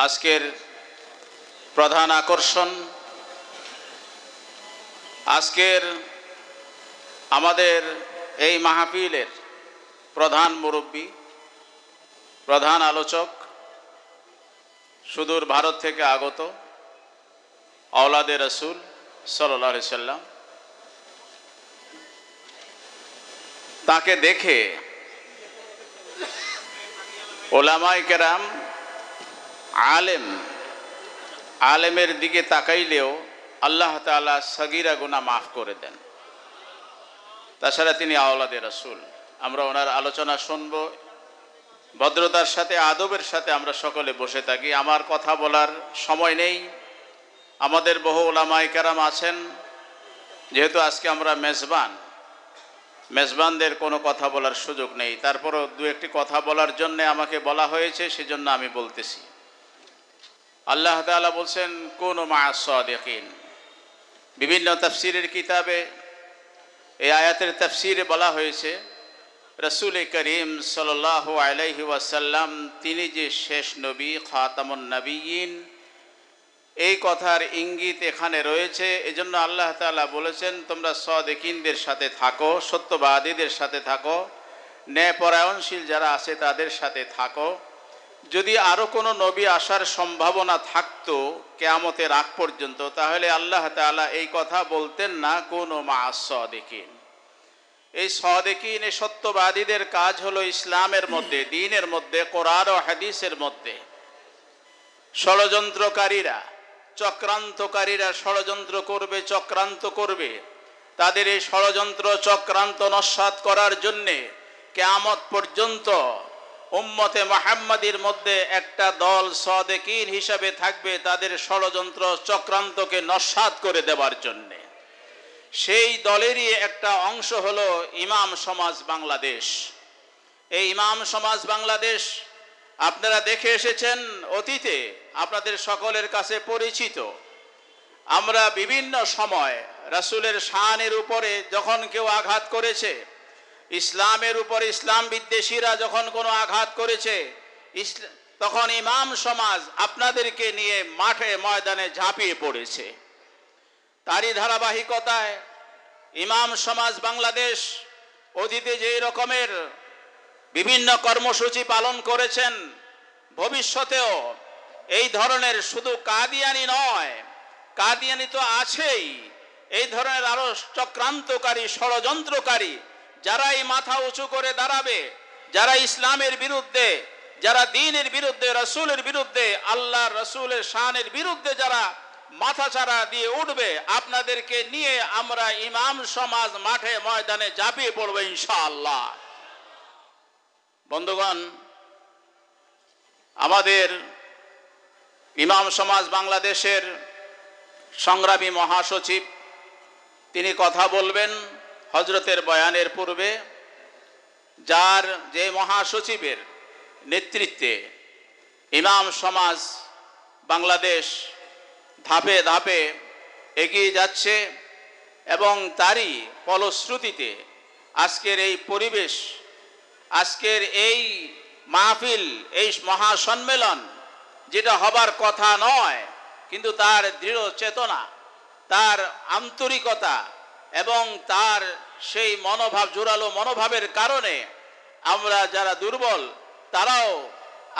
আজকের প্রধান আকর্ষণ, আজকের আমাদের এই মাহফিলের প্রধান মুরব্বী, প্রধান আলোচক, সুদূর ভারত থেকে আগত আওলাদে রসুল সাল্লাল্লাহু আলাইহি সাল্লাম। তাকে দেখে ওলামায়ে কেরাম আলেমের দিকে তাকাইলেও আল্লাহ তাআলা সগীরা গুনাহ মাফ করে দেন। তাছাড়া তিনি আওলাদে রসুল। আমরা ওনার আলোচনা শুনব, ভদ্রতার সাথে আদবের সাথে আমরা সকলে বসে থাকি। আমার কথা বলার সময় নেই, আমাদের বহু ওলামায়ে কেরাম আছেন। যেহেতু আজকে আমরা মেজবানদের কোনো কথা বলার সুযোগ নেই, তারপরও দু একটি কথা বলার জন্য আমাকে বলা হয়েছে, সেজন্য আমি বলতেছি। আল্লাহ তাআলা বলছেন কুনু মা'আস সাদিকিন। বিভিন্ন তাফসীরের কিতাবে এই আয়াতের তাফসীরে বলা হয়েছে রাসূল করিম সাল্লাল্লাহু আলাইহি ওয়াসাল্লাম তিনি যে শেষ নবী, খাতামুন নবিয়্যিন, এই কথার ইঙ্গিত এখানে রয়েছে। এজন্য আল্লাহ তাআলা বলেছেন তোমরা সাদিকিনদের সাথে থাকো, সত্যবাদীদের সাথে থাকো, ন্যায়পরায়ণশীল যারা আছে তাদের সাথে থাকো। যদি আরও কোনো নবী আসার সম্ভাবনা থাকতো কিয়ামতের আগ পর্যন্ত, তাহলে আল্লাহ তাআলা এই কথা বলতেন না কুনু মা'আস সাদিকিন। এই সাদিকিন, এই সত্যবাদীদের কাজ হলো ইসলামের মধ্যে, দ্বীনের মধ্যে, কোরআন ও হাদিসের মধ্যে ষড়যন্ত্রকারীরা, চক্রান্তকারীরা ষড়যন্ত্র করবে, চক্রান্ত করবে। তাদের এই ষড়যন্ত্র চক্রান্ত নস্যাৎ করার জন্যে কিয়ামত পর্যন্ত উম্মতে মুহাম্মাদির মধ্যে একটা দল সাদিকিন হিসাবে থাকবে, তাদের ষড়যন্ত্র চক্রান্তকে নস্যাৎ করে দেওয়ার জন্যে। সেই দলেরই একটা অংশ হলো ইমাম সমাজ বাংলাদেশ। এই ইমাম সমাজ বাংলাদেশ আপনারা দেখে এসেছেন অতীতে, আপনাদের সকলের কাছে পরিচিত। আমরা বিভিন্ন সময় রাসূলের শানের উপরে যখন কেউ আঘাত করেছে, ইসলামের উপর ইসলাম বিদ্বেষীরা যখন কোনো আঘাত করেছে, তখন ইমাম সমাজ আপনাদেরকে নিয়ে মাঠে ময়দানে ঝাঁপিয়ে পড়েছে। তারই ধারাবাহিকতায় ইমাম সমাজ বাংলাদেশ অতীতে যেই রকমের বিভিন্ন কর্মসূচি পালন করেছেন, ভবিষ্যতেও এই ধরনের শুধু কাদিয়ানি নয়, কাদিয়ানি তো আছেই, এই ধরনের আরো চক্রান্তকারী, ষড়যন্ত্রকারী যারাই মাথা উঁচু করে দাঁড়াবে, যারা ইসলামের বিরুদ্ধে, যারা দ্বীনের বিরুদ্ধে, রাসূলের বিরুদ্ধে, আল্লাহ রাসূলের শানের বিরুদ্ধে যারা মাথাচাড়া দিয়ে উঠবে, আপনাদেরকে নিয়ে আমরা ইমাম সমাজ মাঠে ময়দানে ঝাঁপিয়ে পড়বো ইনশাআল্লাহ। বন্ধুগণ, আমাদের ইমাম সমাজ বাংলাদেশের সংগ্রামী মহাসচিব তিনি কথা বলবেন হযরতের বয়ানের পূর্বে। যে মহাসচিবের নেতৃত্বে ইমাম সমাজ বাংলাদেশ ধাপে ধাপে এগিয়ে যাচ্ছে এবং তারই ফলশ্রুতিতে আজকের এই পরিবেশ, আজকের এই মাহফিল, এই মহাসম্মেলন, যেটা হবার কথা নয়, কিন্তু তার দৃঢ় চেতনা, তার আন্তরিকতা এবং তার সেই মনোভাব, জোরালো মনোভাবের কারণে আমরা যারা দুর্বল তারাও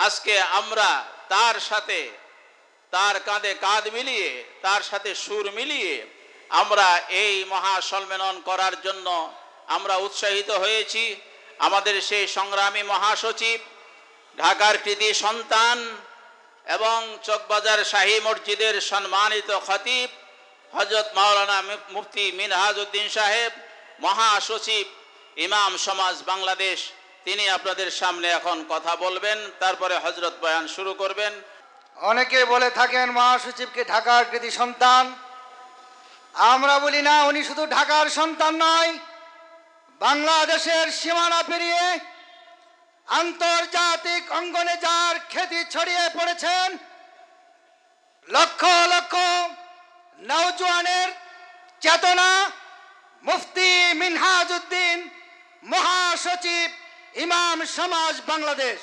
আজকে আমরা তার সাথে, তার কাঁধে কাঁধ মিলিয়ে, তার সাথে সুর মিলিয়ে আমরা এই মহাসম্মেলন করার জন্য আমরা উৎসাহিত হয়েছি। আমাদের সেই সংগ্রামী মহাসচিব, ঢাকার কৃতি সন্তান এবং চকবাজার শাহী মসজিদের সম্মানিত খতিব হযরত মাওলানা মুফতি মিনহাজউদ্দিন সাহেব, মহাসচিব ইমাম সমাজ বাংলাদেশ, তিনি আপনাদের সামনে এখন কথা বলবেন, তারপরে হযরত বয়ান শুরু করবেন। অনেকে বলে থাকেন মহাসচিবকে ঢাকার কৃতি সন্তান। আমরা বলি না, উনি শুধু ঢাকার সন্তান নয়, বাংলাদেশের সীমানা পেরিয়ে আন্তর্জাতিক অঙ্গনে যার খ্যাতি ছড়িয়ে পড়েছেন, লক্ষ লক্ষ নওজোয়ানের চেতনা, মুফতি মিনহাজউদ্দিন, মহাসচিব ইমাম সমাজ বাংলাদেশ।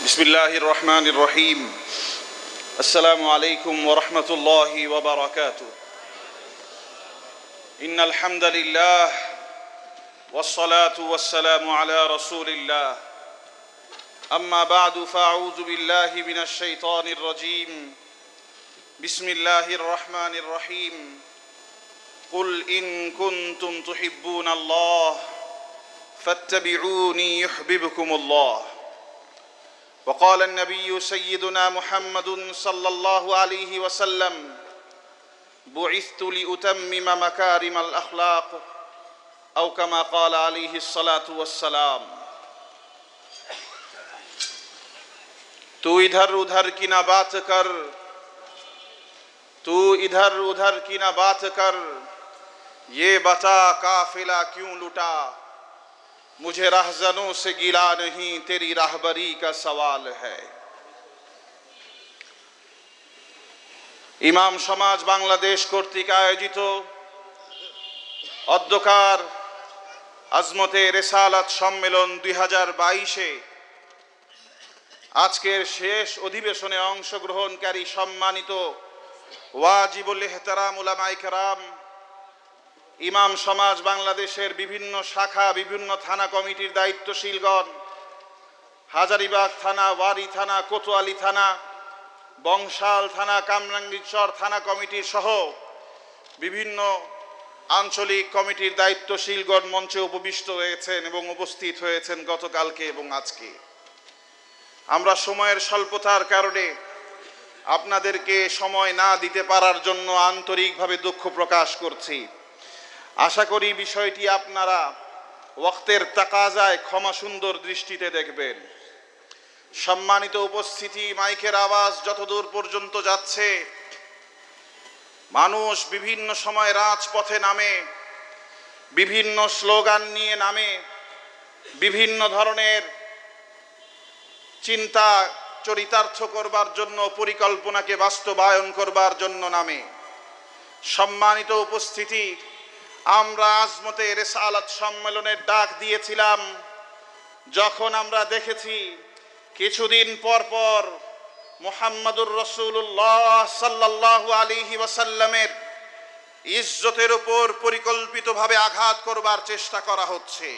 বিসমিল্লাহির রহমানির রহিম। السلام عليكم ورحمة الله وبركاته. إن الحمد لله والصلاة والسلام على رسول الله. أما بعد فأعوذ بالله من الشيطان الرجيم. بسم الله الرحمن الرحيم. قل إن كنتم تحبون الله فاتبعوني يحببكم الله. وقال النبي سيدنا محمد صلى الله عليه وسلم: بعثت لأتمم مكارم الأخلاق أو كما قال عليه الصلاة والسلام. تو ادھر ادھر کی نہ بات کر، تو ادھر ادھر کی نہ بات کر، یہ بتا قافلہ کیوں لٹا، مجھے رہزنوں سے گلا نہیں، تیری راہبری کا سوال ہے۔ ইমাম সমাজ বাংলাদেশ কর্তৃক আয়োজিত অধ্যকার আজমতে রেসালাত সম্মেলন 2022-এ আজকের শেষ অধিবেশনে অংশগ্রহণকারী সম্মানিত ওয়াজিবুল ইহতারাম উলামায়ে কেরাম, ইমাম সমাজ বাংলাদেশের বিভিন্ন শাখা, বিভিন্ন থানা কমিটির দায়িত্বশীলগণ, হাজারীবাগ থানা, ওয়ারী থানা, কোতোয়ালি থানা, বংশাল থানা, কামরাঙ্গীরচর থানা কমিটির সহ বিভিন্ন আঞ্চলিক কমিটির দায়িত্বশীলগণ মঞ্চে উপবিষ্ট হয়েছেন এবং উপস্থিত হয়েছেন গতকালকে এবং আজকে। আমরা সময়ের স্বল্পতার কারণে আপনাদেরকে সময় না দিতে পারার জন্য আন্তরিকভাবে দুঃখ প্রকাশ করছি। আশা করি বিষয়টি আপনারা ওয়াক্তের তাকাজায় ক্ষমা সুন্দর দৃষ্টিতে দেখবেন। সম্মানিত উপস্থিতি, মাইকের আওয়াজ যতদূর পর্যন্ত যাচ্ছে, মানুষ বিভিন্ন সময় রাজপথে নামে, বিভিন্ন স্লোগান নিয়ে নামে, বিভিন্ন ধরনের চিন্তা চরিতার্থ করবার জন্য, পরিকল্পনাকে বাস্তবায়ন করবার জন্য নামে। সম্মানিত উপস্থিতি, আমরা আজমতে রেসালাত সম্মেলনের ডাক দিয়েছিলাম যখন আমরা দেখেছি কিছুদিন পর পর মুহাম্মাদুর রাসূলুল্লাহ সাল্লাল্লাহু আলাইহি ওয়াসাল্লামের ইজ্জতের উপর পরিকল্পিতভাবে আঘাত করবার চেষ্টা করা হচ্ছে।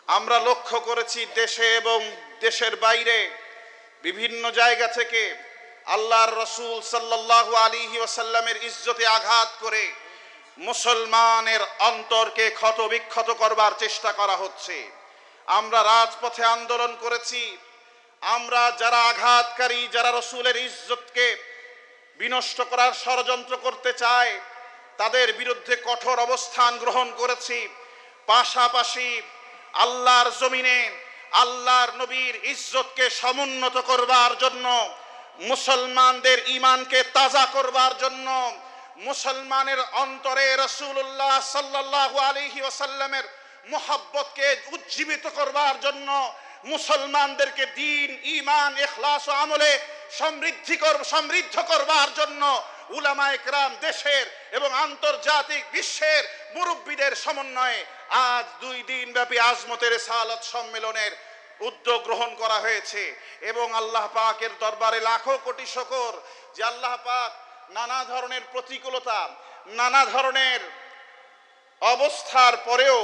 আমরা লক্ষ্য করেছি দেশে এবং দেশের বাইরে বিভিন্ন জায়গা থেকে আল্লাহর রাসূল সাল্লাল্লাহু আলাইহি ওয়াসাল্লামের ইজ্জতে আঘাত করে মুসলমানের অন্তরকে ক্ষতবিক্ষত করবার চেষ্টা করা হচ্ছে। আমরা রাজপথে আন্দোলন করেছি। আমরা যারা আঘাতকারী, যারা রাসূলের ইজ্জতকে বিনষ্ট করার ষড়যন্ত্র করতে চায়, তাদের বিরুদ্ধে কঠোর অবস্থান গ্রহণ করেছি। পাশাপাশি আল্লাহর জমিনে আল্লাহর নবীর ইজ্জতকে সমুন্নত করবার জন্য, মুসলমানদের ঈমানকে তাজা করবার জন্য, মুসলমানের অন্তরে রাসূলুল্লাহ সাল্লাল্লাহু আলাইহি ওয়াসাল্লামের মুহাব্বতকে উজ্জীবিত করবার জন্য, মুসলমানদেরকে দ্বীন, ঈমান, ইখলাস ও আমলে সমৃদ্ধ করবার জন্য উলামায়ে কেরাম, দেশের এবং আন্তর্জাতিক বিশ্বের মুরব্বীদের সমন্বয়ে আজ 2 দিন ব্যাপী আজমতে রেসালাত সম্মেলনের উদ্যোগ গ্রহণ করা হয়েছে। এবং আল্লাহ পাকের দরবারে লাখো কোটি শুকর যে আল্লাহ পাক নানা ধরনের প্রতিকূলতা, নানা ধরনের অবস্থার পরেও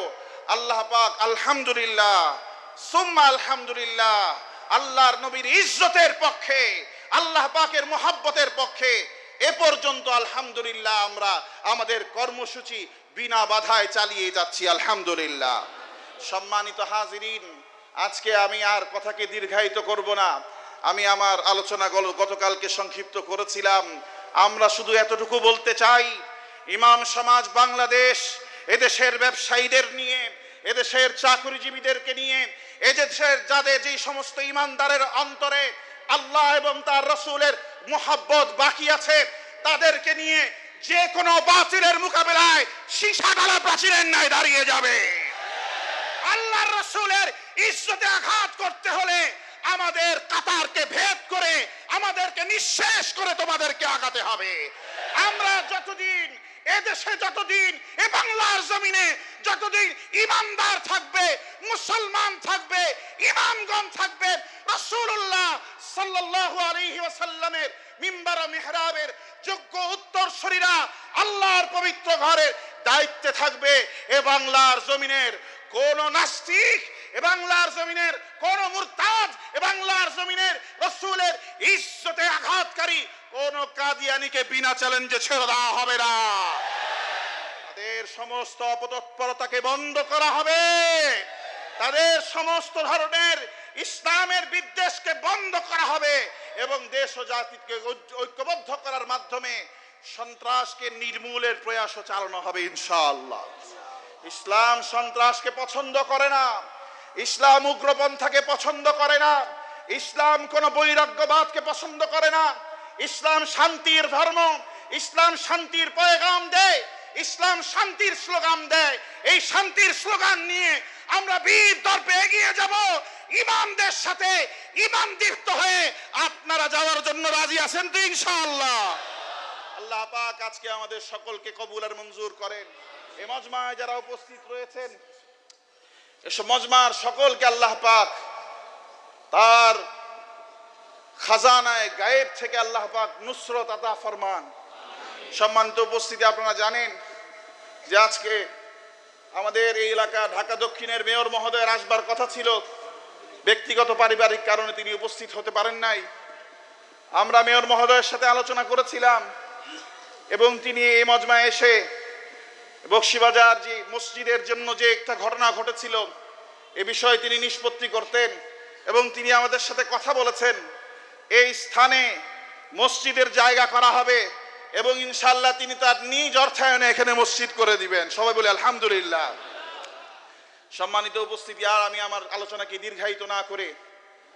আল্লাহ পাক আলহামদুলিল্লাহ সুম্মা আলহামদুলিল্লাহ আল্লাহর নবীর ইজ্জতের পক্ষে, আল্লাহ পাকের মুহাব্বতের পক্ষে এ পর্যন্ত আলহামদুলিল্লাহ আমরা আমাদের কর্মসূচি বিনা বাধায় চালিয়ে যাচ্ছি আলহামদুলিল্লাহ। সম্মানিত হাজিরিন, আজকে আমি আর কথাকে দীর্ঘায়িত করব না। আমি আমার আলোচনা গতকালকে সংক্ষিপ্ত করেছিলাম। আমরা শুধু এতটুকু বলতে চাই, ইমাম সমাজ বাংলাদেশ এদেশের ব্যবসায়ীদের নিয়ে, এদেশের চাকরিজীবীদেরকে নিয়ে, এদেশের যাদের যে সমস্ত ইমানদারের অন্তরে আল্লাহ এবং তার রাসূলের মুহাব্বত বাকি আছে, তাদেরকে নিয়ে যে কোনো বাতিলের মোকাবেলায় সীসাডালা প্রাচীরের ন্যায় দাঁড়িয়ে যাবে। আল্লাহর রাসূলের ইজ্জতে আঘাত করতে হলে আমাদের কাতারকে ভেদ করে, আমাদেরকে নিঃশেষ করে তোমাদেরকে আগাতে হবে। আমরা যতদিন এদেশে যতদিন এ বাংলার জমিনে যতদিন ইমানদার থাকবে, মুসলমান থাকবে, ইমামগণ থাকবে, রাসূলুল্লাহ সাল্লাল্লাহু আলাইহি ওয়াসাল্লামের মিম্বার ও মিহরাবের যোগ্য উত্তরসূরিরা আল্লাহর পবিত্র ঘরের দায়িত্বে থাকবে। এ বাংলার জমিনের কোন নাস্তিক, এ বাংলার জমিনের কোন মুরতাদ, এ বাংলার জমিনের রাসূলের ইজ্জতে আঘাতকারী কোন কাদিয়ানীকে বিনা চ্যালেঞ্জে ছেড়ে দেওয়া হবে না। তাদের সমস্ত অপতৎপরতাকে বন্ধ করা হবে, তাদের সমস্ত ধরনের ইসলামের বিদ্বেষকে বন্ধ করা হবে এবং দেশ ও জাতিকে ঐক্যবদ্ধ করার মাধ্যমে সন্ত্রাসকে নির্মূলের প্রয়াসও চালানো হবে ইনশাআল্লাহ। ইসলাম সন্ত্রাসকে পছন্দ করে না, ইসলাম উগ্রপন্থাকে পছন্দ করে না, ইসলাম কোন বৈরাগ্যবাদকে পছন্দ করে না। ইসলাম শান্তির ধর্ম, ইসলাম শান্তির পয়গাম দেয়, ইসলাম শান্তির স্লোগান দেয়। এই শান্তির স্লোগান নিয়ে আমরা বীর দর্পে এগিয়ে যাব ইমামদের সাথে। ইমাম দীপ্ত হয়ে আপনারা যাওয়ার জন্য রাজি আছেন তো ইনশাআল্লাহ? আল্লাহ পাক আজকে আমাদের সকলকে কবুল আর মঞ্জুর করেন। এই মজমায় যারা উপস্থিত রয়েছেন, এসব মজমার সকলকে আল্লাহ পাক তার খাজানায়ে গায়েব থেকে আল্লাহ পাক নুসরত আতা ফরমান। সম্মানিত উপস্থিতি, আপনারা জানেন যে আজকে আমাদের এই এলাকা ঢাকা দক্ষিণের মেয়র মহোদয়ের আসবার কথা ছিল, ব্যক্তিগত পারিবারিক কারণে তিনি উপস্থিত হতে পারেন নাই। আমরা মেয়র মহোদয়ের সাথে আলোচনা করেছিলাম এবং তিনি এই মজমায় এসে বকশীবাজার যে মসজিদের জন্য যে একটা ঘটনা ঘটেছিল এ বিষয়ে তিনি নিষ্পত্তি করতেন এবং তিনি আমাদের সাথে কথা বলেছেন এই স্থানে মসজিদের জায়গা করা হবে এবং ইনশাআল্লাহ তিনি তার নিজ অর্থায়নে এখানে মসজিদ করে দিবেন। সবাই বলে আলহামদুলিল্লাহ। সম্মানিত উপস্থিতি, আর আমি আমার আলোচনাকে দীর্ঘায়িত না করে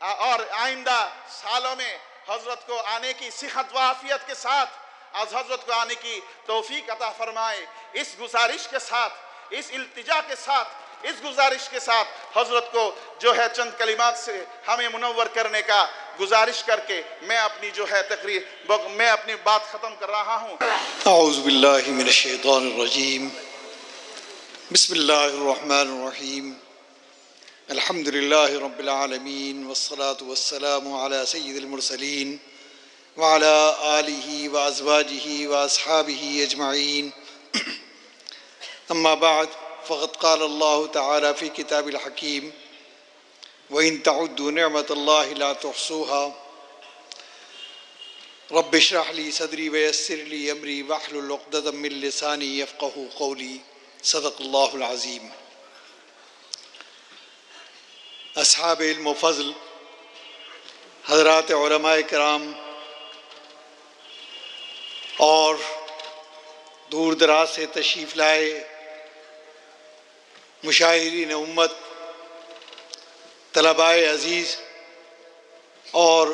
اور آئندہ سالوں میں حضرت کو آنے کی صحت و عافیت کے ساتھ آج حضرت کو آنے کی توفیق عطا فرمائے. اس گزارش کے ساتھ، اس التجا کے ساتھ، اس گزارش کے ساتھ حضرت کو جو ہے چند کلمات سے ہمیں منور کرنے کا گزارش کر کے میں اپنی جو ہے میں اپنی بات ختم کر رہا ہوں. اعوذ باللہ من الشیطان الرجیم. بسم اللہ الرحمن الرحیم. الحمد للہ رب العالمین والصلاة والسلام علی سید المرسلین وعلى آلہ وازواجہ واصحابہ اجمعین. اما بعد فقد قال اللہ تعالی فی کتاب الحکیم وَإِن تَعُدُّوا نِعْمَةَ اللَّهِ لَا تُحْصُوهَا. رب اشرح لي صدري ويسر لي أمري واحلل عقدة من لساني يفقهوا قولي. صدق اللہ العظیم. اصحاب علم و فضل، حضرات علماء کرام اور دور دراز سے تشریف لائے مشاہرین امت، طلباء عزیز اور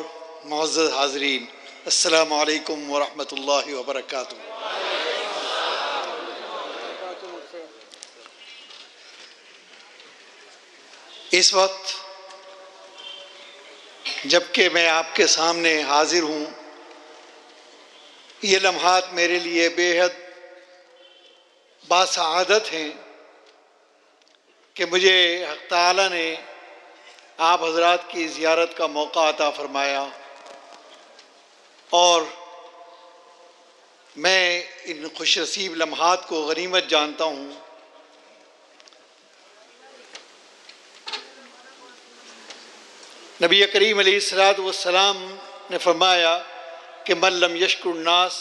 معزز حاضرین، السلام علیکم ورحمۃ اللہ وبرکاتہ. اس وقت جب کہ میں آپ کے سامنے حاضر ہوں، یہ لمحات میرے لیے بے حد باسعادت ہیں کہ مجھے حق تعالی نے آپ حضرات کی زیارت کا موقع عطا فرمایا، اور میں ان خوش نصیب لمحات کو غنیمت جانتا ہوں. نبی کریم علیہ الصلاۃ والسلام نے فرمایا کہ من لم یشکر الناس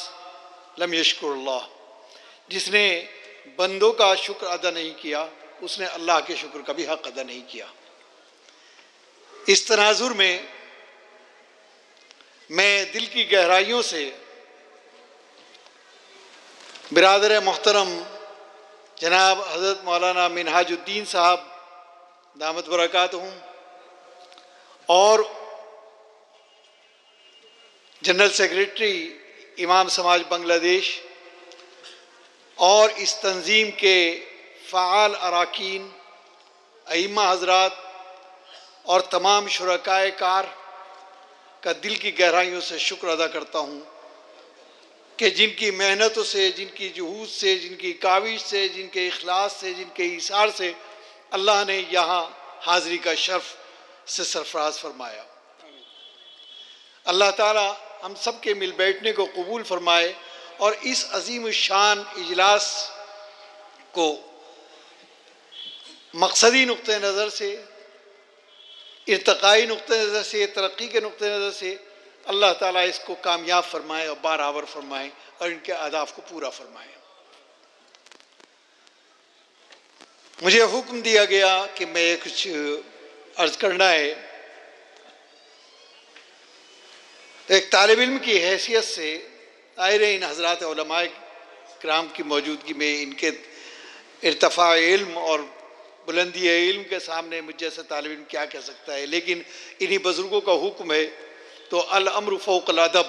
لم یشکر اللہ. جس نے بندوں کا شکر ادا نہیں کیا اس نے اللہ کے شکر کا بھی حق ادا نہیں کیا. اس تناظر میں میں دل کی گہرائیوں سے برادر محترم جناب حضرت مولانا منہاج الدین صاحب دامت برکاتہم اور جنرل سیکریٹری امام سماج بنگلہ دیش اور اس تنظیم کے فعال اراکین، ائمہ حضرات اور تمام شرکائے کار کا دل کی گہرائیوں سے شکر ادا کرتا ہوں کہ جن کی محنتوں سے، جن کی جہود سے، جن کی کاوش سے، جن کے اخلاص سے، جن کے ایثار سے اللہ نے یہاں حاضری کا شرف سے سرفراز فرمایا. اللہ تعالی ہم سب کے مل بیٹھنے کو قبول فرمائے اور اس عظیم الشان اجلاس کو مقصدی نقطہ نظر سے، ارتقائی نقطہ نظر سے، ترقی کے نقطہ نظر سے اللہ تعالیٰ اس کو کامیاب فرمائے اور بارآور فرمائے اور ان کے اہداف کو پورا فرمائے. مجھے حکم دیا گیا کہ میں کچھ عرض کرنا ہے. ایک طالب علم کی حیثیت سے ظاہر ہے ان حضرات علماء کرام کی موجودگی میں ان کے ارتفاع علم اور بلندی علم کے سامنے مجھ جیسا طالب علم کیا کہہ سکتا ہے، لیکن انہی بزرگوں کا حکم ہے تو الامر فوق الادب.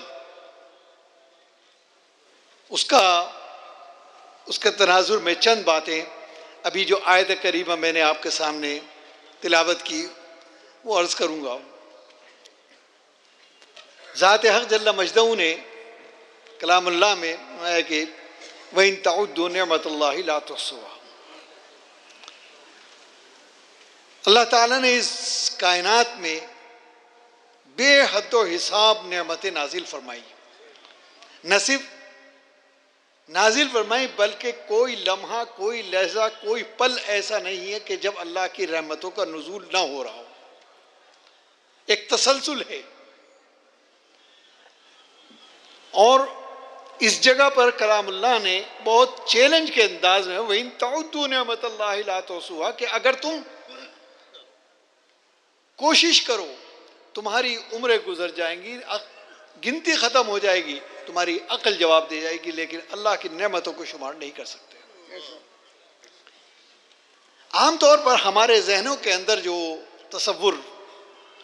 اس کے تناظر میں چند باتیں، ابھی جو آیت کریمہ میں نے آپ کے سامنے تلاوت کی وہ عرض کروں گا. ذات حق جل مجدہ نے کلام اللہ میں ہے کہ وَإِن تَعُدُّوا نِعْمَةَ اللَّهِ لَا تُحْصُوهَا. اللہ تعالیٰ نے اس کائنات میں بے حد و حساب نعمتیں نازل فرمائی. نہ صرف نازل فرمائی بلکہ کوئی لمحہ، کوئی لحظہ، کوئی پل ایسا نہیں ہے کہ جب اللہ کی رحمتوں کا نزول نہ ہو رہا ہو. ایک تسلسل ہے. اور اس جگہ پر کلام اللہ نے بہت چیلنج کے انداز میں وَإِن تَعُدُّوا نِعْمَةَ اللَّهِ لَا تُحْصُوهَا کہ اگر تم کوشش کرو تمہاری عمریں گزر جائیں گی، گنتی ختم ہو جائے گی، تمہاری عقل جواب دے جائے گی، لیکن اللہ کی نعمتوں کو شمار نہیں کر سکتے. عام طور پر ہمارے ذہنوں کے اندر جو تصور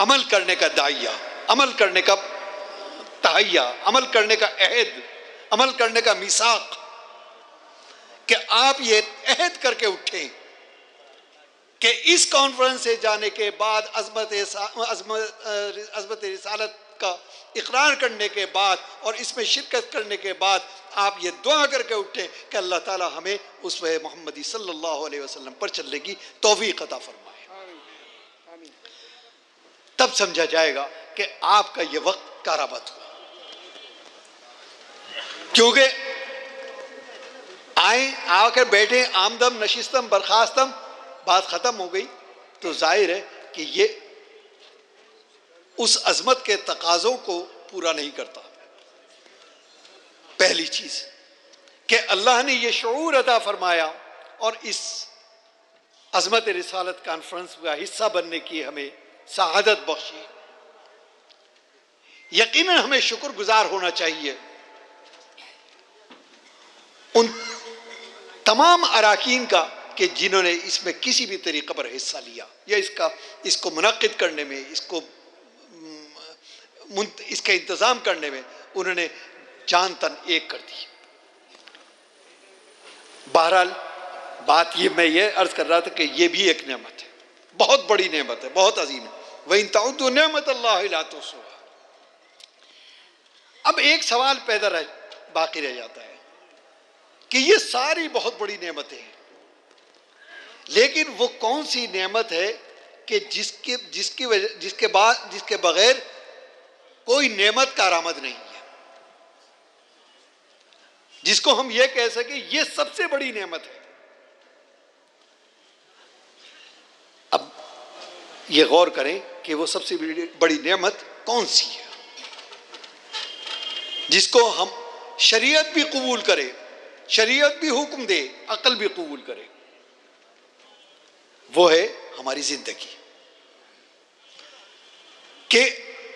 عمل کرنے کا داعیہ، عمل کرنے کا تہیہ، عمل کرنے کا عہد، عمل کرنے کا میثاق، کہ آپ یہ عہد کر کے اٹھیں کہ اس کانفرنس سے جانے کے بعد عظمت رسالت کا اقرار کرنے کے بعد اور اس میں شرکت کرنے کے بعد آپ یہ دعا کر کے اٹھیں کہ اللہ تعالی ہمیں اسوہ محمدی صلی اللہ علیہ وسلم پر چلنے کی توفیق عطا فرمائے۔ تب سمجھا جائے گا کہ آپ کا یہ وقت کارآمد ہوا، کیونکہ آئیں آ کر بیٹھے، آمدم نشستم برخاستم، بات ختم ہو گئی، تو ظاہر ہے کہ یہ اس عظمت کے تقاضوں کو پورا نہیں کرتا۔ پہلی چیز کہ اللہ نے یہ شعور عطا فرمایا اور اس عظمت رسالت کانفرنس کا حصہ بننے کی ہمیں سعادت بخشی۔ یقیناً ہمیں شکر گزار ہونا چاہیے ان تمام اراکین کا کہ جنہوں نے اس میں کسی بھی طریقے پر حصہ لیا، یا اس کو منعقد کرنے میں، اس کا انتظام کرنے میں انہوں نے جان تن ایک کر دی۔ بہرحال بات یہ میں یہ عرض کر رہا تھا کہ یہ بھی ایک نعمت ہے، بہت بڑی نعمت ہے، بہت عظیم ہے۔ وَإِن تَعُدُّوا نِعْمَةَ اللَّهِ لَا تُحْصُوهَا۔ اب ایک سوال باقی رہ جاتا ہے کہ یہ ساری بہت بڑی نعمتیں ہیں، لیکن وہ کون سی نعمت ہے کہ جس کے بغیر کوئی نعمت کارآمد نہیں ہے، جس کو ہم یہ کہہ سکیں یہ سب سے بڑی نعمت ہے۔ اب یہ غور کریں کہ وہ سب سے بڑی نعمت کون سی ہے جس کو ہم شریعت بھی قبول کرے، شریعت بھی حکم دے، عقل بھی قبول کرے۔ وہ ہے ہماری زندگی، کہ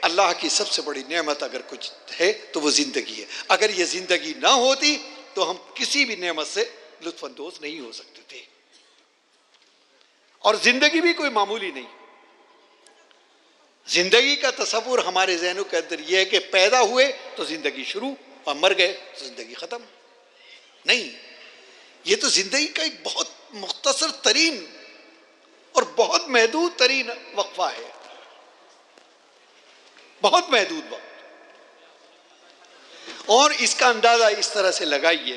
اللہ کی سب سے بڑی نعمت اگر کچھ ہے تو وہ زندگی ہے۔ اگر یہ زندگی نہ ہوتی تو ہم کسی بھی نعمت سے لطف اندوز نہیں ہو سکتے تھے۔ اور زندگی بھی کوئی معمولی نہیں۔ زندگی کا تصور ہمارے ذہنوں کے اندر یہ ہے کہ پیدا ہوئے تو زندگی شروع اور مر گئے تو زندگی ختم۔ نہیں، یہ تو زندگی کا ایک بہت مختصر ترین اور بہت محدود ترین وقفہ ہے، بہت محدود وقت۔ اور اس کا اندازہ اس طرح سے لگائیے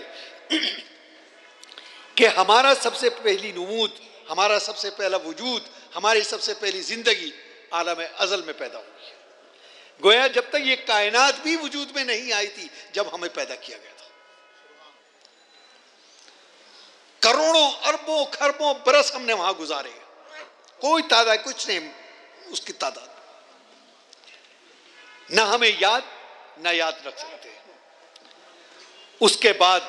کہ ہمارا سب سے پہلی نمود، ہمارا سب سے پہلا وجود، ہماری سب سے پہلی زندگی عالم ازل میں پیدا ہوئی ہے۔ گویا جب تک یہ کائنات بھی وجود میں نہیں آئی تھی جب ہمیں پیدا کیا گیا تھا۔ کروڑوں اربوں کھربوں برس ہم نے وہاں گزارے، کوئی تعداد کچھ نہیں اس کی تعداد، نہ ہمیں یاد نہ یاد رکھ سکتے۔ اس کے بعد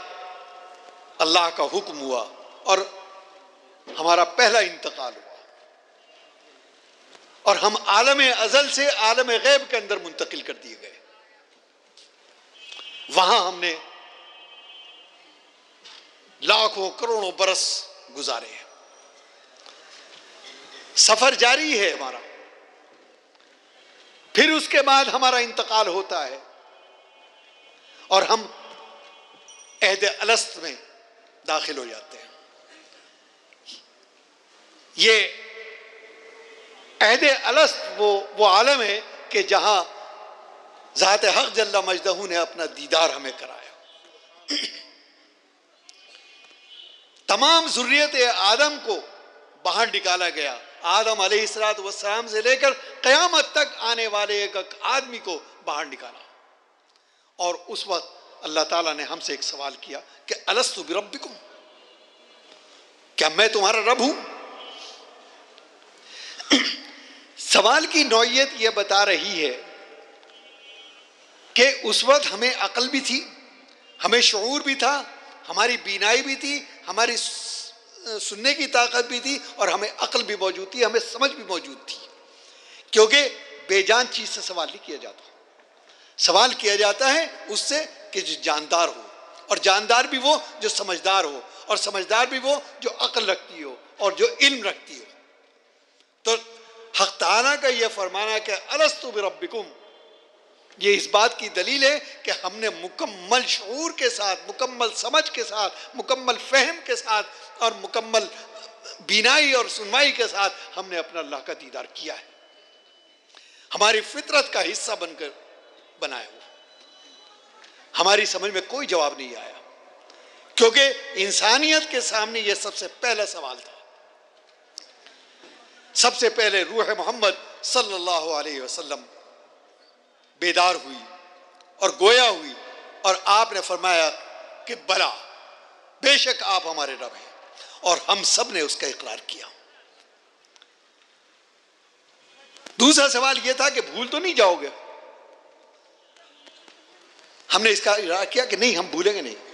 اللہ کا حکم ہوا اور ہمارا پہلا انتقال ہوا، اور ہم عالم ازل سے عالم غیب کے اندر منتقل کر دیے گئے۔ وہاں ہم نے لاکھوں کروڑوں برس گزارے ہیں، سفر جاری ہے ہمارا۔ پھر اس کے بعد ہمارا انتقال ہوتا ہے اور ہم عہد الست میں داخل ہو جاتے ہیں۔ یہ عہد الست وہ عالم ہے کہ جہاں ذات حق جل مجدہ نے اپنا دیدار ہمیں کرایا۔ تمام ذریت آدم کو باہر نکالا گیا، آدم علیہ السلام سے لے کر قیامت تک آنے والے ایک آدمی کو باہر نکالا۔ اور اس وقت اللہ تعالیٰ نے ہم سے ایک سوال کیا کہ الستُ بربکم، کیا میں تمہارا رب ہوں؟ سوال کی نوعیت یہ بتا رہی ہے کہ اس وقت ہمیں عقل بھی تھی، ہمیں شعور بھی تھا، ہماری بینائی بھی تھی، ہماری سننے کی طاقت بھی تھی، اور ہمیں عقل بھی موجود تھی، ہمیں سمجھ بھی موجود تھی، کیونکہ بے جان چیز سے سوال نہیں کیا جاتا۔ سوال کیا جاتا ہے اس سے کہ جو جاندار ہو، اور جاندار بھی وہ جو سمجھدار ہو، اور سمجھدار بھی وہ جو عقل رکھتی ہو اور جو علم رکھتی ہو۔ تو حق تعالیٰ کا یہ فرمانا کہ الستو بربکم، یہ اس بات کی دلیل ہے کہ ہم نے مکمل شعور کے ساتھ، مکمل سمجھ کے ساتھ، مکمل فہم کے ساتھ اور مکمل بینائی اور سنوائی کے ساتھ ہم نے اپنا اللہ کا دیدار کیا ہے، ہماری فطرت کا حصہ بن کر بنایا ہوا۔ ہماری سمجھ میں کوئی جواب نہیں آیا، کیونکہ انسانیت کے سامنے یہ سب سے پہلا سوال تھا۔ سب سے پہلے روح محمد صلی اللہ علیہ وسلم بیدار ہوئی اور گویا ہوئی، اور آپ نے فرمایا کہ بلا، بے شک آپ ہمارے رب ہیں، اور ہم سب نے اس کا اقرار کیا۔ دوسرا سوال یہ تھا کہ بھول تو نہیں جاؤ گے؟ ہم نے اس کا اقرار کیا کہ نہیں، ہم بھولیں گے نہیں۔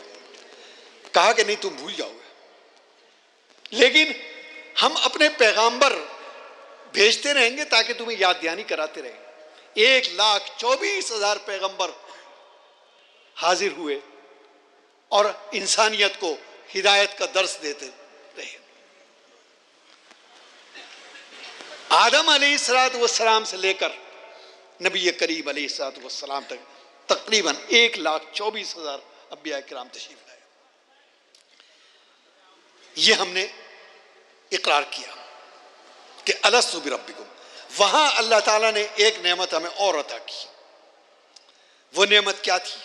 کہا کہ نہیں، تم بھول جاؤ گے، لیکن ہم اپنے پیغامبر بھیجتے رہیں گے تاکہ تمہیں یاد دہانی کراتے رہیں۔ 1,24,000 پیغمبر حاضر ہوئے اور انسانیت کو ہدایت کا درس دیتے رہے۔ آدم علیہ السلام سے لے کر نبی کریم علیہ السلام تک تقریباً 1,24,000 انبیاء کرام تشریف لائے۔ یہ ہم نے اقرار کیا کہ الستو بربکم۔ وہاں اللہ تعالیٰ نے ایک نعمت ہمیں اور عطا کی۔ وہ نعمت کیا تھی؟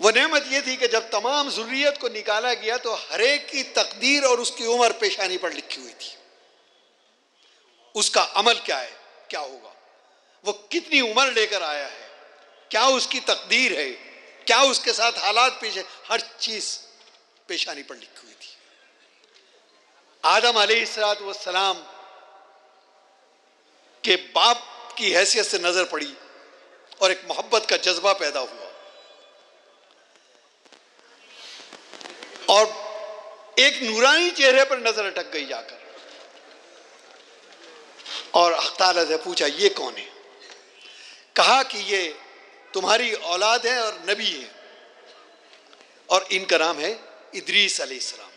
وہ نعمت یہ تھی کہ جب تمام ذریت کو نکالا گیا تو ہر ایک کی تقدیر اور اس کی عمر پیشانی پر لکھی ہوئی تھی۔ اس کا عمل کیا ہے، کیا ہوگا، وہ کتنی عمر لے کر آیا ہے، کیا اس کی تقدیر ہے، کیا اس کے ساتھ حالات پیش ہے، ہر چیز پیشانی پر لکھی ہوئی تھی۔ آدم علیہ السلام کے باپ کی حیثیت سے نظر پڑی اور ایک محبت کا جذبہ پیدا ہوا، اور ایک نورانی چہرے پر نظر اٹک گئی جا کر، اور حق تعالیٰ سے پوچھا یہ کون ہے؟ کہا کہ یہ تمہاری اولاد ہے اور نبی ہے، اور ان کا نام ہے ادریس علیہ السلام۔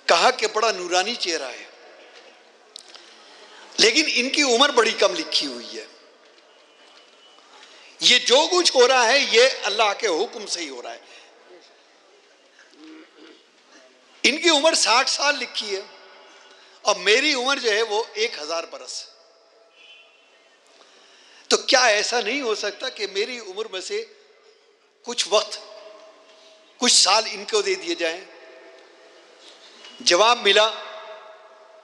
کہا کہ بڑا نورانی چہرہ ہے، لیکن ان کی عمر بڑی کم لکھی ہوئی ہے، یہ جو کچھ ہو رہا ہے یہ اللہ کے حکم سے ہی ہو رہا ہے۔ ان کی عمر 60 سال لکھی ہے، اور میری عمر جو ہے وہ 1000 برس ہے۔ تو کیا ایسا نہیں ہو سکتا کہ میری عمر میں سے کچھ وقت، کچھ سال ان کو دے دیے جائیں؟ جواب ملا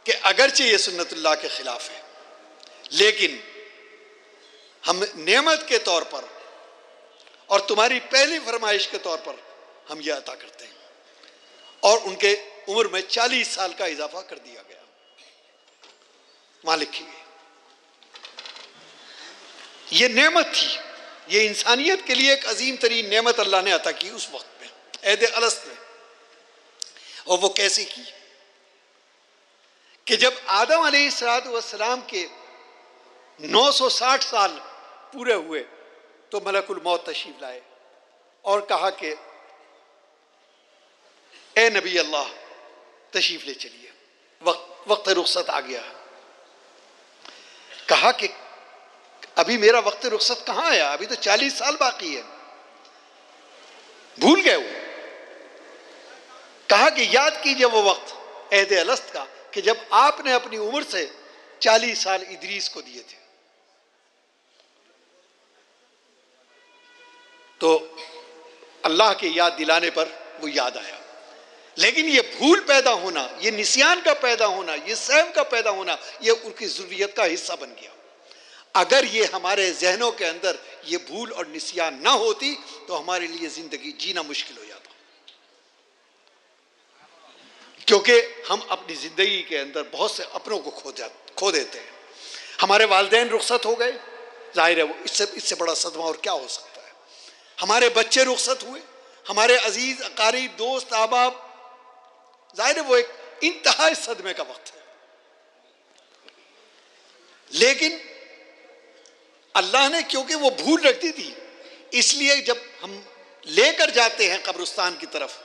کہ اگرچہ یہ سنت اللہ کے خلاف ہے، لیکن ہم نعمت کے طور پر اور تمہاری پہلی فرمائش کے طور پر ہم یہ عطا کرتے ہیں، اور ان کے عمر میں 40 سال کا اضافہ کر دیا گیا۔ وہاں لکھی گئی یہ نعمت تھی، یہ انسانیت کے لیے ایک عظیم ترین نعمت اللہ نے عطا کی اس وقت میں، عہد الست میں۔ اور وہ کیسے کی کہ جب آدم علیہ السلام کے 960 سال پورے ہوئے تو ملک الموت تشریف لائے اور کہا کہ اے نبی اللہ تشریف لے چلیے، وقت رخصت آ گیا۔ کہا کہ ابھی میرا وقت رخصت کہاں آیا، ابھی تو 40 سال باقی ہے، بھول گئے وہ۔ کہا کہ یاد کیجئے وہ وقت عہد الست کا کہ جب آپ نے اپنی عمر سے 40 سال ادریس کو دیے تھے۔ تو اللہ کے یاد دلانے پر وہ یاد آیا، لیکن یہ بھول پیدا ہونا، یہ نسیان کا پیدا ہونا، یہ سہو کا پیدا ہونا، یہ ان کی ضروریت کا حصہ بن گیا۔ اگر یہ ہمارے ذہنوں کے اندر یہ بھول اور نسیان نہ ہوتی تو ہمارے لیے زندگی جینا مشکل ہو جاتا، کیونکہ ہم اپنی زندگی کے اندر بہت سے اپنوں کو کھو دیتے ہیں۔ ہمارے والدین رخصت ہو گئے، ظاہر ہے وہ اس سے بڑا صدمہ اور کیا ہو سکتا ہے۔ ہمارے بچے رخصت ہوئے، ہمارے عزیز اقارب دوست احباب، ظاہر ہے وہ ایک انتہائی صدمے کا وقت ہے۔ لیکن اللہ نے کیونکہ وہ بھول رکھتی تھی، اس لیے جب ہم لے کر جاتے ہیں قبرستان کی طرف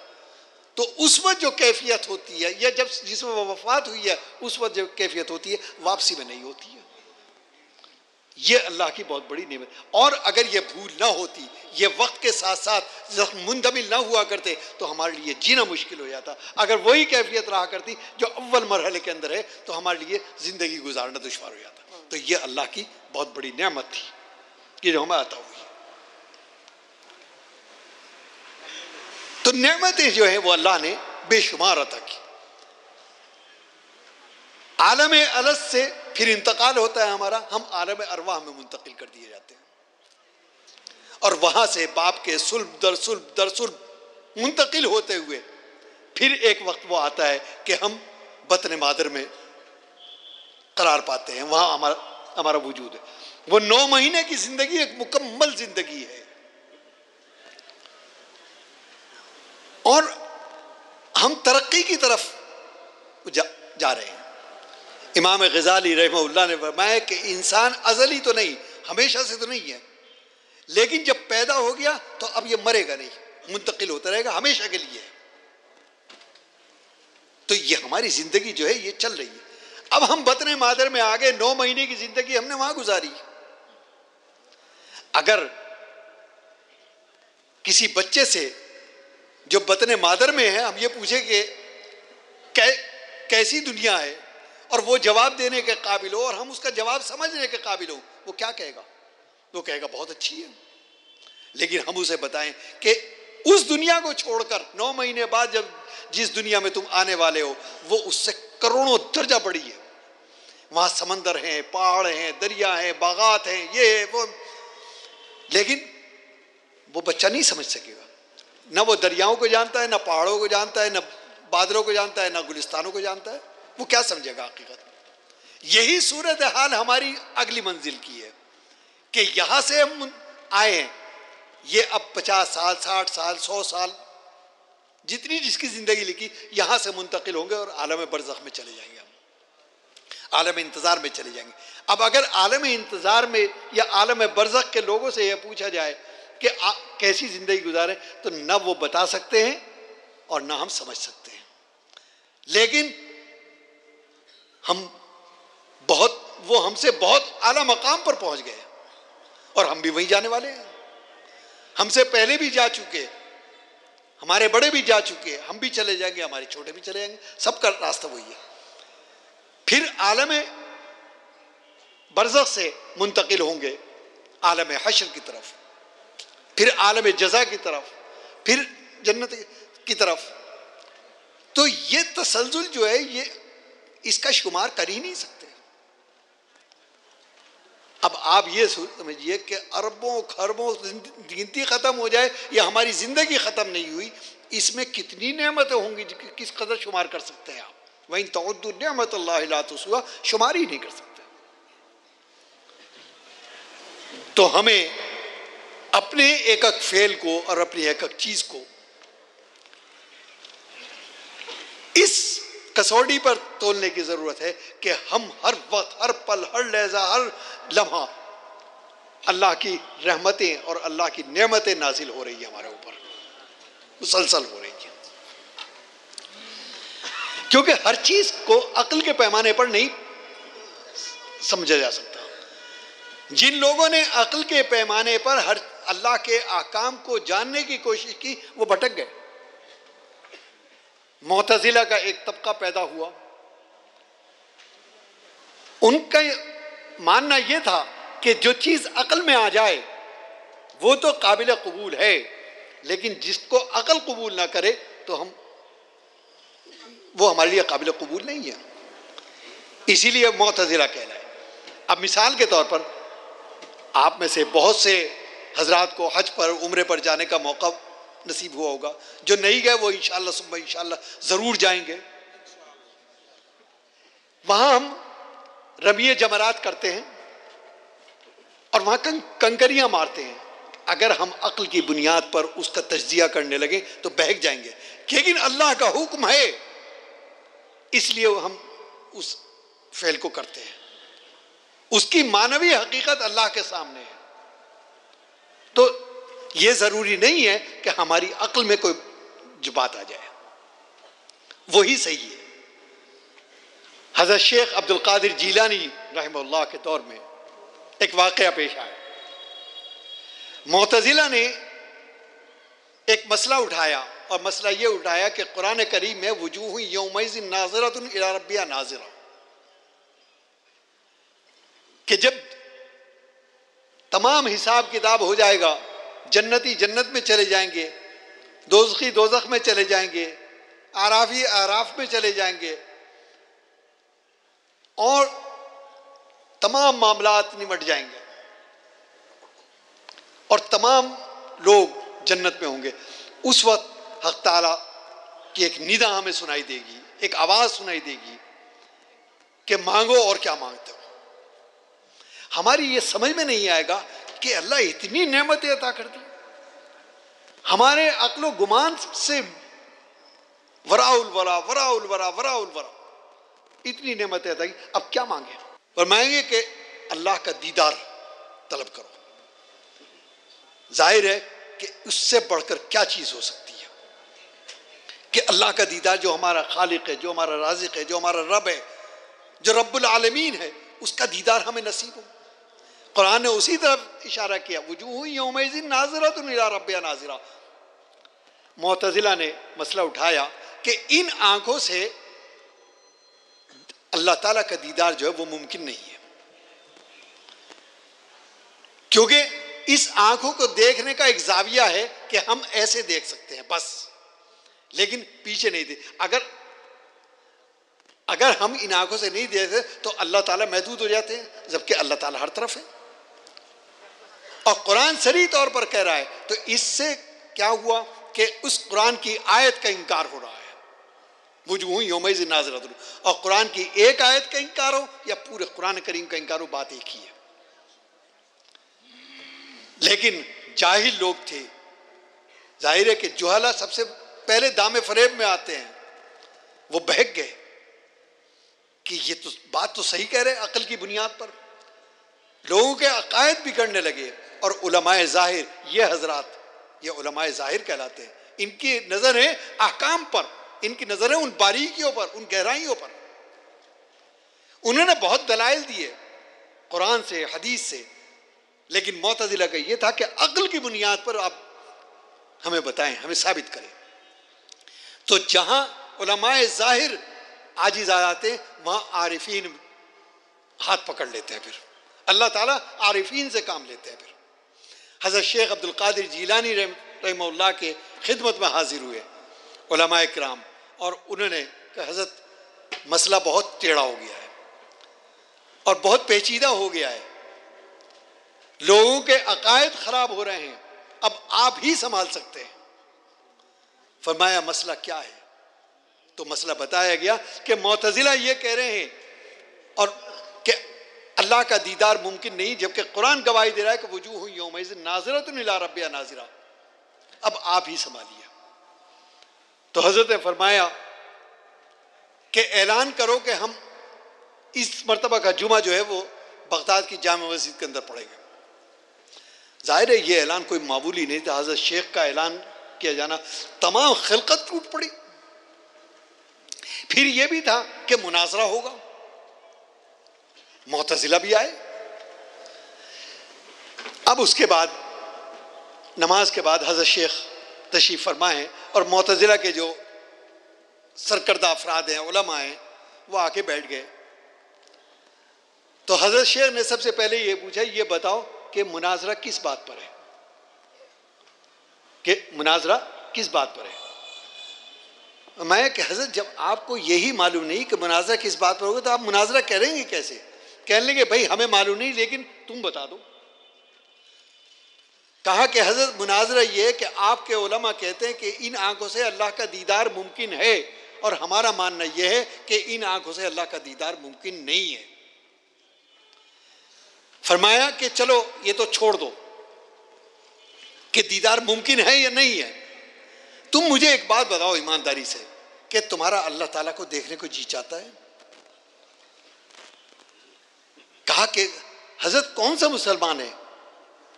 تو اس وقت جو کیفیت ہوتی ہے یا جس میں وفات ہوئی ہے اس وقت جو کیفیت ہوتی ہے واپسی میں نہیں ہوتی ہے. یہ اللہ کی بہت بڑی نعمت. اور اگر یہ بھول نہ ہوتی, یہ وقت کے ساتھ ساتھ زخم منتقل نہ ہوا کرتے تو ہمارے لیے جینا مشکل ہو جاتا. اگر وہی کیفیت رہا کرتی جو اول مرحلے کے اندر ہے تو ہمارے لیے زندگی گزارنا دشوار ہو جاتا. تو یہ اللہ کی بہت بڑی نعمت تھی کہ جو ہمیں عطا ہوئی. تو نعمتیں جو ہیں وہ اللہ نے بے شمار عطا کی. عالم الست سے پھر انتقال ہوتا ہے ہمارا, ہم عالم ارواح میں منتقل کر دیے جاتے ہیں, اور وہاں سے باپ کے صلب در صلب در صلب منتقل ہوتے ہوئے پھر ایک وقت وہ آتا ہے کہ ہم بطن مادر میں قرار پاتے ہیں, وہاں ہمارا وجود ہے. وہ 9 مہینے کی زندگی ایک مکمل زندگی ہے, اور ہم ترقی کی طرف جا رہے ہیں. امام غزالی رحمہ اللہ نے فرمایا کہ انسان ازلی تو نہیں, ہمیشہ سے تو نہیں ہے, لیکن جب پیدا ہو گیا تو اب یہ مرے گا نہیں, منتقل ہوتا رہے گا ہمیشہ کے لیے. تو یہ ہماری زندگی جو ہے یہ چل رہی ہے. اب ہم بطن مادر میں آگے 9 مہینے کی زندگی ہم نے وہاں گزاری. اگر کسی بچے سے جو بطن مادر میں ہے ہم یہ پوچھیں کہ کیسی دنیا ہے, اور وہ جواب دینے کے قابل ہو اور ہم اس کا جواب سمجھنے کے قابل ہو, وہ کیا کہے گا؟ وہ کہے گا بہت اچھی ہے. لیکن ہم اسے بتائیں کہ اس دنیا کو چھوڑ کر 9 مہینے بعد جب جس دنیا میں تم آنے والے ہو وہ اس سے کروڑوں درجہ بڑی ہے. وہاں سمندر ہیں, پہاڑ ہیں, دریا ہیں, باغات ہیں, یہ ہے وہ, لیکن وہ بچہ نہیں سمجھ سکے گا. نہ وہ دریاؤں کو جانتا ہے, نہ پہاڑوں کو جانتا ہے, نہ بادلوں کو جانتا ہے, نہ گلستانوں کو جانتا ہے. وہ کیا سمجھے گا حقیقت؟ یہی صورتحال ہماری اگلی منزل کی ہے کہ یہاں سے ہم آئے ہیں, یہ اب 50 سال 60 سال 100 سال جتنی جس کی زندگی لکھی یہاں سے منتقل ہوں گے اور عالم برزخ میں چلے جائیں گے, ہم عالم انتظار میں چلے جائیں گے. اب اگر عالم انتظار میں یا عالم برزخ کے لوگوں سے یہ پوچھا جائے کہ کیسی زندگی گزاریں تو نہ وہ بتا سکتے ہیں اور نہ ہم سمجھ سکتے ہیں. لیکن وہ ہم سے بہت اعلیٰ مقام پر پہنچ گئے اور ہم بھی وہیں جانے والے ہیں. ہم سے پہلے بھی جا چکے, ہمارے بڑے بھی جا چکے, ہم بھی چلے جائیں گے, ہمارے چھوٹے بھی چلے جائیں گے, سب کا راستہ وہی ہے. پھر عالم برزخ سے منتقل ہوں گے عالم حشر کی طرف, پھر عالم جزا کی طرف, پھر جنت کی طرف. تو یہ تسلسل جو ہے یہ اس کا شمار کر ہی نہیں سکتے. اب آپ یہ سمجھیے کہ اربوں خربوں گنتی ختم ہو جائے یا ہماری زندگی ختم نہیں ہوئی, اس میں کتنی نعمتیں ہوں گی کس قدر شمار کر سکتے ہیں آپ؟ وَإِن تَعُدُّوا نِعْمَتَ اللَّهِ لَا تُحْصُوهَا, شمار ہی نہیں کر سکتے. تو ہمیں اپنے ایک ایک فعل کو اور اپنی ایک ایک چیز کو اس کسوٹی پر تولنے کی ضرورت ہے کہ ہم ہر وقت, ہر پل, ہر لحظہ, ہر لمحہ اللہ کی رحمتیں اور اللہ کی نعمتیں نازل ہو رہی ہیں ہمارے اوپر, مسلسل ہو رہی ہیں. کیونکہ ہر چیز کو عقل کے پیمانے پر نہیں سمجھا جا سکتا. جن لوگوں نے عقل کے پیمانے پر ہر اللہ کے احکام کو جاننے کی کوشش کی وہ بھٹک گئے. معتزلہ کا ایک طبقہ پیدا ہوا, ان کا ماننا یہ تھا کہ جو چیز عقل میں آ جائے وہ تو قابل قبول ہے, لیکن جس کو عقل قبول نہ کرے تو وہ ہمارے لیے قابل قبول نہیں ہے. اسی لیے معتزلہ کہلائے. اب مثال کے طور پر آپ میں سے بہت سے حضرات کو حج پر عمرے پر جانے کا موقع نصیب ہوا ہوگا, جو نہیں گئے وہ انشاءاللہ ثم انشاءاللہ ضرور جائیں گے. وہاں ہم رمی جمرات کرتے ہیں اور وہاں کنکریاں مارتے ہیں. اگر ہم عقل کی بنیاد پر اس کا تجزیہ کرنے لگے تو بہک جائیں گے, لیکن اللہ کا حکم ہے اس لیے ہم اس فعل کو کرتے ہیں. اس کی معنوی حقیقت اللہ کے سامنے ہے. تو یہ ضروری نہیں ہے کہ ہماری عقل میں کوئی جو بات آ جائے. وہی صحیح ہے۔ حضرت شیخ عبد القادر جیلانی رحمہ اللہ کے دور میں ایک واقعہ پیش آیا۔ معتزلہ نے ایک مسئلہ اٹھایا، اور مسئلہ یہ اٹھایا کہ قرآن کریم میں وجوہ یومئذ ناظرۃ الی ربہا ناظرہ، کہ جب تمام حساب کتاب ہو جائے گا، جنتی جنت میں چلے جائیں گے، دوزخی دوزخ میں چلے جائیں گے، اعرافی اعراف میں چلے جائیں گے، اور تمام معاملات نمٹ جائیں گے، اور تمام لوگ جنت میں ہوں گے۔ اس وقت حق تعالیٰ کی ایک ندا ہمیں سنائی دے گی، ایک آواز سنائی دے گی کہ مانگو، اور کیا مانگتے ہو۔ ہماری یہ سمجھ میں نہیں آئے گا کہ اللہ اتنی نعمتیں عطا کر دی، ہمارے عقل و گمان سے وراء الورا وراء الورا وراء الورا اتنی نعمتیں عطا کی، اب کیا مانگے؟ اور مانگے کہ اللہ کا دیدار طلب کرو۔ ظاہر ہے کہ اس سے بڑھ کر کیا چیز ہو سکتی ہے کہ اللہ کا دیدار، جو ہمارا خالق ہے، جو ہمارا رازق ہے، جو ہمارا رب ہے، جو رب العالمین ہے، اس کا دیدار ہمیں نصیب ہو۔ قرآن نے اسی طرف اشارہ کیا، وجوہ یومئذ ناظرۃ الی ربہا ناظرہ۔ معتزلہ نے مسئلہ اٹھایا کہ ان آنکھوں سے اللہ تعالیٰ کا دیدار جو ہے وہ ممکن نہیں ہے، کیونکہ اس آنکھوں کو دیکھنے کا ایک زاویہ ہے کہ ہم ایسے دیکھ سکتے ہیں بس، لیکن پیچھے نہیں دیکھ۔ اگر ہم ان آنکھوں سے نہیں دیکھتے تو اللہ تعالیٰ محدود ہو جاتے ہیں، جبکہ اللہ تعالیٰ ہر طرف ہے۔ اور قرآن صریح طور پر کہہ رہا ہے، تو اس سے کیا ہوا کہ اس قرآن کی آیت کا انکار ہو رہا ہے، وجوہ یومئذ ناظرۃ۔ اور قرآن کی ایک آیت کا انکار ہو یا پورے قرآن کریم کا انکار ہو، بات ایک ہی ہے۔ لیکن جاہل لوگ تھے، ظاہر ہے کہ جہلا سب سے پہلے دام فریب میں آتے ہیں، وہ بہک گئے کہ یہ تو بات تو صحیح کہہ رہے، عقل کی بنیاد پر لوگوں کے عقائد بگڑنے لگے۔ اور علماء ظاہر، یہ حضرات یہ علماء ظاہر کہلاتے ہیں، ان کی نظر ہے احکام پر، ان کی نظر ہے ان باریکیوں پر، ان گہرائیوں پر۔ انہوں نے بہت دلائل دیے قرآن سے، حدیث سے، لیکن معتزلہ کا یہ تھا کہ عقل کی بنیاد پر آپ ہمیں بتائیں، ہمیں ثابت کریں۔ تو جہاں علماء ظاہر عاجز آ جاتے ہیں، وہاں عارفین ہاتھ پکڑ لیتے ہیں، پھر اللہ تعالیٰ عارفین سے کام لیتے ہیں۔ پھر حضرت شیخ عبد القادر جیلانی رحمہ اللہ کے خدمت میں حاضر ہوئے علماء کرام، اور انہوں نے کہا حضرت مسئلہ بہت ٹیڑھا ہو گیا ہے اور بہت پیچیدہ ہو گیا ہے، لوگوں کے عقائد خراب ہو رہے ہیں، اب آپ ہی سنبھال سکتے ہیں۔ فرمایا مسئلہ کیا ہے؟ تو مسئلہ بتایا گیا کہ معتزلہ یہ کہہ رہے ہیں اور کہ اللہ کا دیدار ممکن نہیں، جبکہ قرآن گواہی دے رہا ہے کہ وجوہ یومئذ ناظرۃ الی ربہا ناظرہ۔ اب آپ ہی سنبھالیے۔ تو حضرت نے فرمایا کہ اعلان کرو کہ ہم اس مرتبہ کا جمعہ جو ہے وہ بغداد کی جامع مسجد کے اندر پڑھیں گے۔ ظاہر ہے یہ اعلان کوئی معمولی نہیں تھا، حضرت شیخ کا اعلان کیا جانا، تمام خلقت ٹوٹ پڑی۔ پھر یہ بھی تھا کہ مناظرہ ہوگا، معتزلہ بھی آئے۔ اب اس کے بعد نماز کے بعد حضرت شیخ تشریف فرما ہے، اور معتزلہ کے جو سرکردہ افراد ہیں، علماء ہیں، وہ آ کے بیٹھ گئے۔ تو حضرت شیخ نے سب سے پہلے یہ پوچھا، یہ بتاؤ کہ مناظرہ کس بات پر ہے، کہ مناظرہ کس بات پر ہے؟ میں کہ حضرت جب آپ کو یہی معلوم نہیں کہ مناظرہ کس بات پر ہوگا تو آپ مناظرہ کریں گے کیسے؟ کہنے لگے بھائی ہمیں معلوم نہیں، لیکن تم بتا دو۔ کہا کہ حضرت مناظرہ یہ ہے کہ آپ کے علماء کہتے ہیں کہ ان آنکھوں سے اللہ کا دیدار ممکن ہے، اور ہمارا ماننا یہ ہے کہ ان آنکھوں سے اللہ کا دیدار ممکن نہیں ہے۔ فرمایا کہ چلو یہ تو چھوڑ دو کہ دیدار ممکن ہے یا نہیں ہے، تم مجھے ایک بات بتاؤ ایمانداری سے کہ تمہارا اللہ تعالیٰ کو دیکھنے کو جی چاہتا ہے؟ کہا کہ حضرت کون سا مسلمان ہے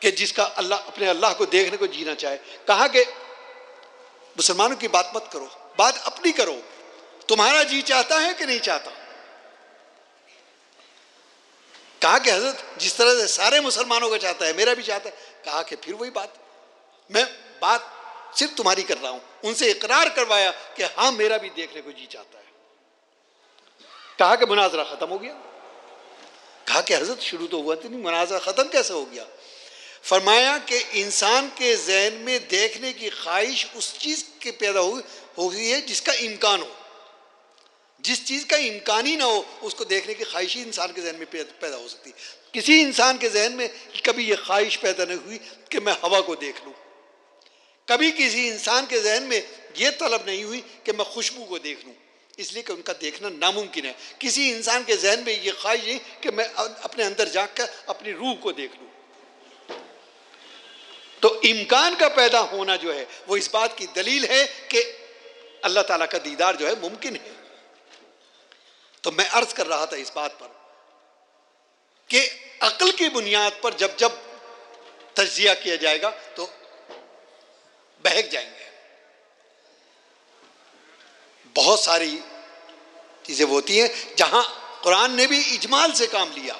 کہ جس کا اپنے اللہ کو دیکھنے کو جینا چاہے؟ کہا کہ مسلمانوں کی بات مت کرو، بات اپنی کرو۔ تمہارا جی چاہتا ہے کہ نہیں چاہتا؟ کہا کہ حضرت جس طرح سے سارے مسلمانوں کا چاہتا ہے میرا بھی چاہتا ہے. کہا کہ پھر وہی بات، میں بات صرف تمہاری کر رہا ہوں. ان سے اقرار کروایا کہ ہاں میرا بھی دیکھنے کو جی چاہتا ہے. کہا کہ مناظرہ ختم ہو گیا. کہا کہ حضرت شروع تو ہوا تھا نہیں، مناظرہ ختم کیسے ہو گیا؟ فرمایا کہ انسان کے ذہن میں دیکھنے کی خواہش اس چیز کے پیدا ہو گئی ہے جس کا امکان ہو. جس چیز کا امکان ہی نہ ہو اس کو دیکھنے کی خواہش ہی انسان کے ذہن میں پیدا ہو سکتی. کسی انسان کے ذہن میں کبھی یہ خواہش پیدا نہیں ہوئی کہ میں ہوا کو دیکھ لوں. کبھی کسی انسان کے ذہن میں یہ طلب نہیں ہوئی کہ میں خوشبو کو دیکھ لوں، اس لیے کہ ان کا دیکھنا ناممکن ہے. کسی انسان کے ذہن میں یہ خواہش نہیں کہ میں اپنے اندر جا کر اپنی روح کو دیکھ لوں. تو امکان کا پیدا ہونا جو ہے وہ اس بات کی دلیل ہے کہ اللہ تعالیٰ کا دیدار جو ہے ممکن ہے. تو میں عرض کر رہا تھا اس بات پر کہ عقل کی بنیاد پر جب جب تجزیہ کیا جائے گا تو بہک جائیں گے. بہت ساری چیزیں ہوتی ہیں جہاں قرآن نے بھی اجمال سے کام لیا.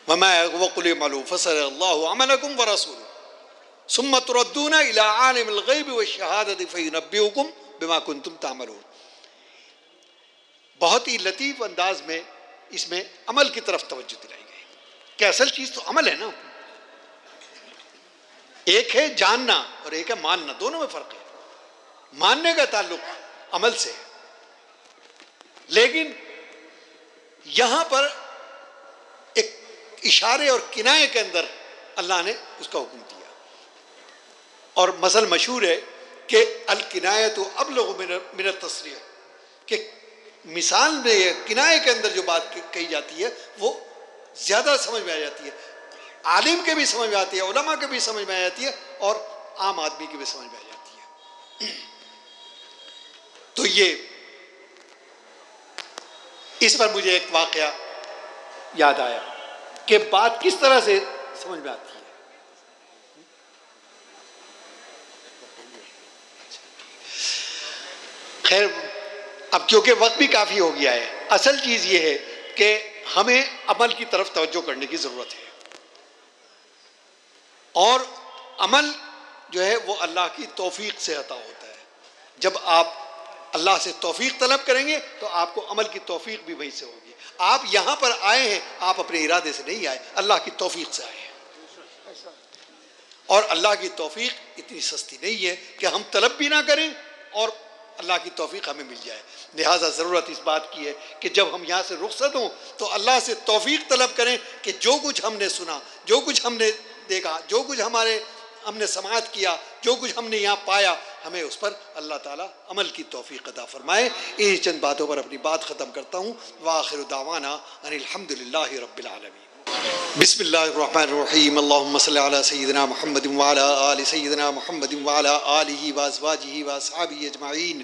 وَقُلِ اعْمَلُوا فَسَيَرَى اللَّهُ عَمَلَكُمْ وَرَسُولُهُ ثُمَّ تُرَدُّونَ إِلَىٰ عَالِمِ الْغَيْبِ وَالشَّهَادَةِ فَيُنَبِّئُكُم بِمَا كُنتُمْ تَعْمَلُونَ. بہت ہی لطیف انداز میں اس میں عمل کی طرف توجہ دلائی گئی کہ اصل چیز تو عمل ہے نا. ایک ہے جاننا اور ایک ہے ماننا، دونوں میں فرق ہے. ماننے کا تعلق عمل سے ہے، لیکن یہاں پر ایک اشارے اور کنایے کے اندر اللہ نے اس کا حکم دیا. اور مثل مشہور ہے کہ الکنایۃ ابلغ من التصریح، کہ مثال میں کنایے کے اندر جو بات کہی جاتی ہے وہ زیادہ سمجھ میں آ جاتی ہے. عالم کے بھی سمجھ میں آتی ہے، علماء کے بھی سمجھ میں آ جاتی ہے، اور عام آدمی کی بھی سمجھ میں آ جاتی ہے. تو یہ اس پر مجھے ایک واقعہ یاد آیا کہ بات کس طرح سے سمجھ میں آتی ہے. خیر اب کیونکہ وقت بھی کافی ہو گیا ہے، اصل چیز یہ ہے کہ ہمیں عمل کی طرف توجہ کرنے کی ضرورت ہے. اور عمل جو ہے وہ اللہ کی توفیق سے عطا ہوتا ہے. جب آپ اللہ سے توفیق طلب کریں گے تو آپ کو عمل کی توفیق بھی وہیں سے ہوگی. آپ یہاں پر آئے ہیں، آپ اپنے ارادے سے نہیں آئے، اللہ کی توفیق سے آئے ہیں. اور اللہ کی توفیق اتنی سستی نہیں ہے کہ ہم طلب بھی نہ کریں اور اللہ کی توفیق ہمیں مل جائے. لہٰذا ضرورت اس بات کی ہے کہ جب ہم یہاں سے رخصت ہوں تو اللہ سے توفیق طلب کریں کہ جو کچھ ہم نے سنا، جو کچھ ہم نے دیکھا، جو کچھ ہم نے سماعت کیا، جو کچھ ہم نے یہاں پایا، ہمیں اس پر اللہ تعالیٰ عمل کی توفیق عطا فرمائے. ان چند باتوں پر اپنی بات ختم کرتا ہوں. وآخر دعوانا ان الحمد للہ رب العالمین. بسم اللہ الرحمن الرحیم. اللہم صلی علی سیدنا محمد وعلی آل سیدنا محمد وعلی آلہ وازواجہ واصحابہ اجمعین.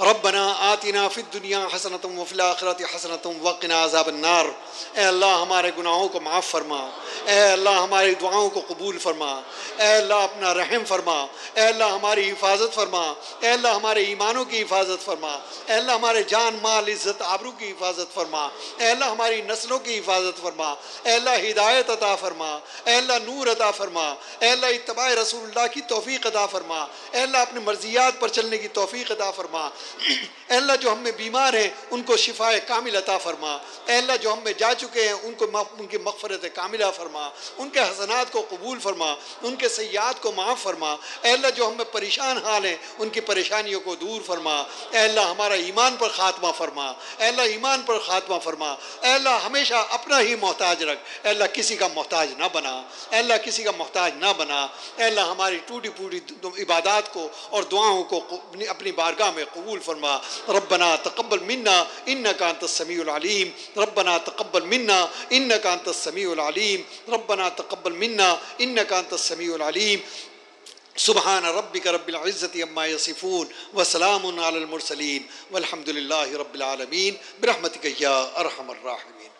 ربنا آتنا فی الدنیا حسنۃ وفی الآخرۃ حسنۃ وقنا عذاب النار. اے اللہ ہمارے گناہوں کو معاف فرما، اے اللہ ہماری دعاؤں کو قبول فرما، اے اللہ اپنا رحم فرما، اے اللہ ہماری حفاظت فرما، اے اللہ ہمارے ایمانوں کی حفاظت فرما، اے اللہ ہمارے جان مال عزت آبرو کی حفاظت فرما، اے اللہ ہماری نسلوں کی حفاظت فرما، اے اللہ ہدایت عطا فرما، اے اللہ نور عطا فرما، اے اللہ اتباع رسول اللہ کی توفیق عطا فرما، اے اللہ اپنے مرضیات پر چلنے کی توفیق عطا فرما. اے اللہ جو ہم میں بیمار ہیں ان کو شفاء کامل عطا فرما. اے اللہ جو ہم میں جا چکے ہیں ان کی مغفرت کاملہ فرما، ان کے حسنات کو قبول فرما، ان کے سیئات کو معاف فرما. اے اللہ جو ہم میں پریشان حال ہیں ان کی پریشانیوں کو دور فرما. اے اللہ ہمارا ایمان پر خاتمہ فرما، اے اللہ ایمان پر خاتمہ فرما. اے اللہ ہمیشہ اپنا ہی محتاج رکھ، اے اللہ کسی کا محتاج نہ بنا، اے اللہ کسی کا محتاج نہ بنا. اے اللہ ہماری ٹوٹی پوٹی عبادات کو اور دعاؤں کو اپنی بارگاہ میں قبول فرما. ربنا تقبل منا انك انت السميع العليم. ربنا تقبل منا انك انت السميع العليم. ربنا تقبل منا انك انت السميع العليم. سبحان ربك رب العزة عما يصفون وسلام على المرسلين والحمد لله رب العالمين برحمتك يا ارحم الراحمين.